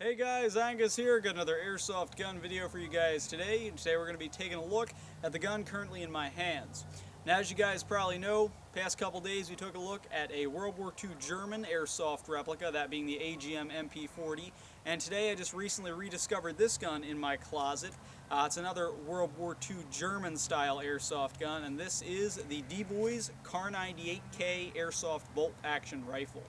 Hey guys, Angus here. Got another airsoft gun video for you guys today. Today we're going to be taking a look at the gun currently in my hands. Now, as you guys probably know, past couple days we took a look at a World War II German airsoft replica, that being the AGM MP40. And today I just recently rediscovered this gun in my closet. It's another World War II German style airsoft gun, and this is the D-Boys Kar98K airsoft bolt action rifle.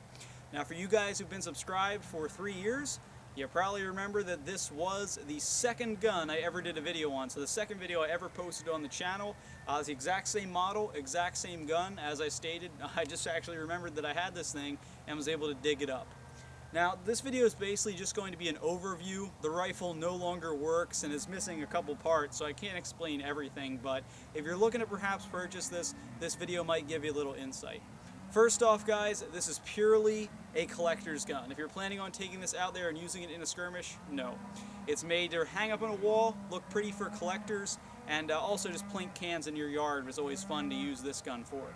Now, for you guys who've been subscribed for 3 years, you probably remember that this was the second gun I ever did a video on. So the second video I ever posted on the channel is the exact same model, exact same gun. As I stated, I just actually remembered that I had this thing and was able to dig it up. Now, this video is basically just going to be an overview. The rifle no longer works and is missing a couple parts, so I can't explain everything, but if you're looking to perhaps purchase this, this video might give you a little insight. First off, guys, this is purely a collector's gun. If you're planning on taking this out there and using it in a skirmish, no. It's made to hang up on a wall, look pretty for collectors, and also just plink cans in your yard was always fun to use this gun for.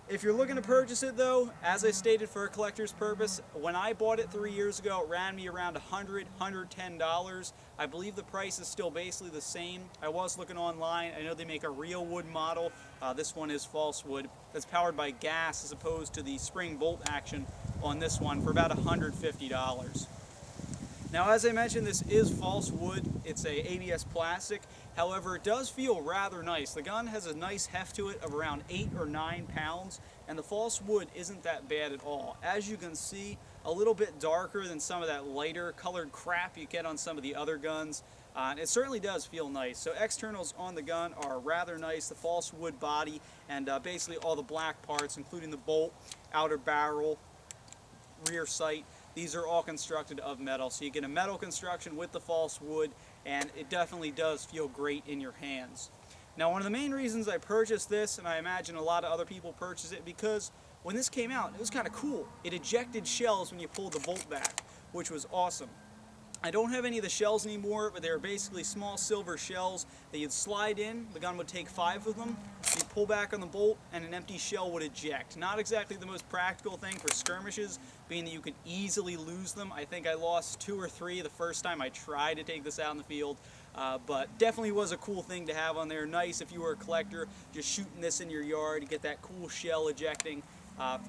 If you're looking to purchase it though, as I stated, for a collector's purpose, when I bought it 3 years ago, it ran me around $100, $110. I believe the price is still basically the same. I was looking online. I know they make a real wood model. This one is false wood. That's powered by gas as opposed to the spring bolt action on this one for about $150. Now, as I mentioned, this is false wood. It's a ABS plastic. However, it does feel rather nice. The gun has a nice heft to it of around 8 or 9 pounds, and the false wood isn't that bad at all. As you can see, a little bit darker than some of that lighter colored crap you get on some of the other guns. It certainly does feel nice. So externals on the gun are rather nice. The false wood body and basically all the black parts, including the bolt, outer barrel, rear sight. These are all constructed of metal, so you get a metal construction with the false wood, and it definitely does feel great in your hands. Now, one of the main reasons I purchased this, and I imagine a lot of other people purchase it, because when this came out, it was kind of cool. It ejected shells when you pulled the bolt back, which was awesome. I don't have any of the shells anymore, but they were basically small silver shells that you'd slide in. The gun would take 5 of them. You'd pull back on the bolt, and an empty shell would eject. Not exactly the most practical thing for skirmishes, being that you could easily lose them. I think I lost 2 or 3 the first time I tried to take this out in the field, but definitely was a cool thing to have on there. Nice if you were a collector, just shooting this in your yard, you get that cool shell ejecting.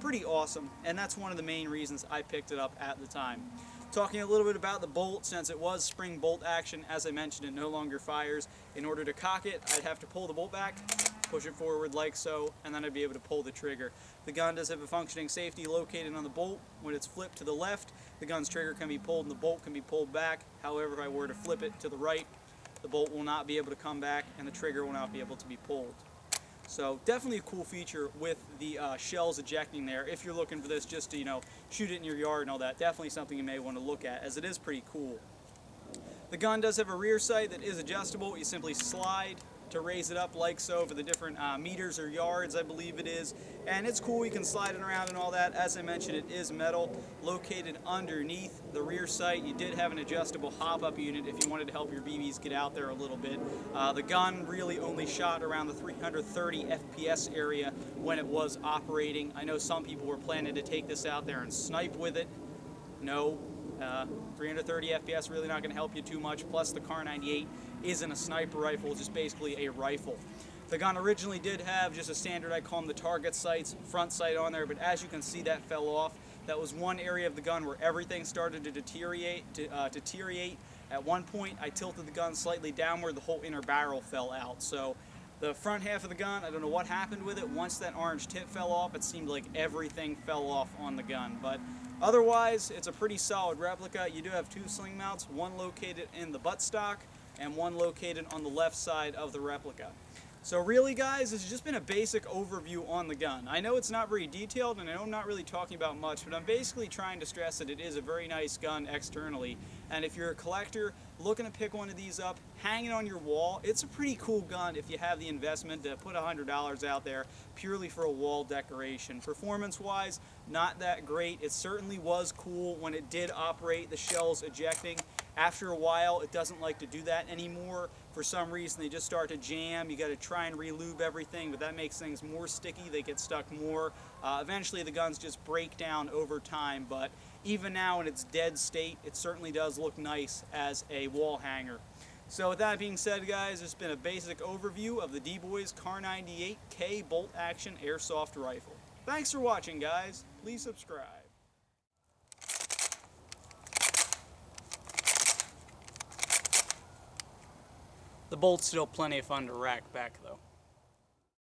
Pretty awesome, and that's one of the main reasons I picked it up at the time. Talking a little bit about the bolt, since it was spring bolt action, as I mentioned, it no longer fires. In order to cock it, I'd have to pull the bolt back, push it forward like so, and then I'd be able to pull the trigger. The gun does have a functioning safety located on the bolt. When it's flipped to the left, the gun's trigger can be pulled and the bolt can be pulled back. However, if I were to flip it to the right, the bolt will not be able to come back and the trigger will not be able to be pulled. So definitely a cool feature with the shells ejecting there. If you're looking for this just to, shoot it in your yard and all that, definitely something you may want to look at, as it is pretty cool. The gun does have a rear sight that is adjustable. You simply slide to raise it up like so for the different meters or yards, I believe it is. And it's cool, you can slide it around and all that. As I mentioned, it is metal located underneath the rear sight. You did have an adjustable hop-up unit if you wanted to help your BBs get out there a little bit. The gun really only shot around the 330 FPS area when it was operating. I know some people were planning to take this out there and snipe with it. No. 330 FPS really not going to help you too much, plus the Kar98 isn't a sniper rifle, it's just basically a rifle. The gun originally did have just a standard, I call them the target sights, front sight on there, but as you can see, that fell off. That was one area of the gun where everything started to deteriorate. At one point, I tilted the gun slightly downward, the whole inner barrel fell out. So the front half of the gun, I don't know what happened with it. Once that orange tip fell off, it seemed like everything fell off on the gun. But otherwise, it's a pretty solid replica. You do have 2 sling mounts, one located in the buttstock and one located on the left side of the replica. So really, guys, this has just been a basic overview on the gun. I know it's not very detailed, and I know I'm not really talking about much, but I'm basically trying to stress that it is a very nice gun externally. And if you're a collector looking to pick one of these up, hang it on your wall, it's a pretty cool gun if you have the investment to put $100 out there purely for a wall decoration. Performance-wise, not that great. It certainly was cool when it did operate, the shells ejecting. After a while, it doesn't like to do that anymore. For some reason, they just start to jam. You got to try and re-lube everything, but that makes things more sticky. They get stuck more. Eventually, the guns just break down over time, but even now in its dead state, it certainly does look nice as a wall hanger. So with that being said, guys, it's been a basic overview of the D-Boys Kar98K bolt action airsoft rifle. Thanks for watching, guys. Please subscribe. The bolt's still plenty of fun to rack back, though.